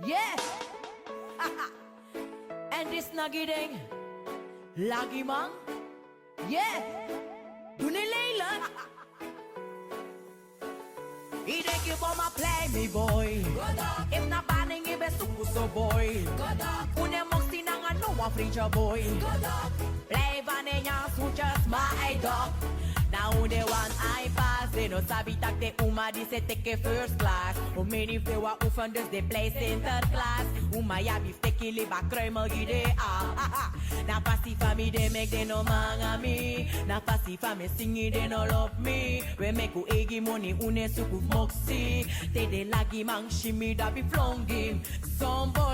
Yeah. And this nagiting lagi mang. Yeah. Dunilayla. Idek you for my play me boy. If na banning ibe suku so boy. Une moxi nang ano wa free boy. Play vanenya so just my dog. Now the one I pass, they no sabi takte uma di se take first class. O many fewa ufanders they place in third class. Uma ya bif teki liba kruimel gide ah. Na pasi fami they make they no mangami. Na pasi fami singi they no love me. We make u egi money une suku moxi. Te de lagi mang shimi da bi flongim. Sombo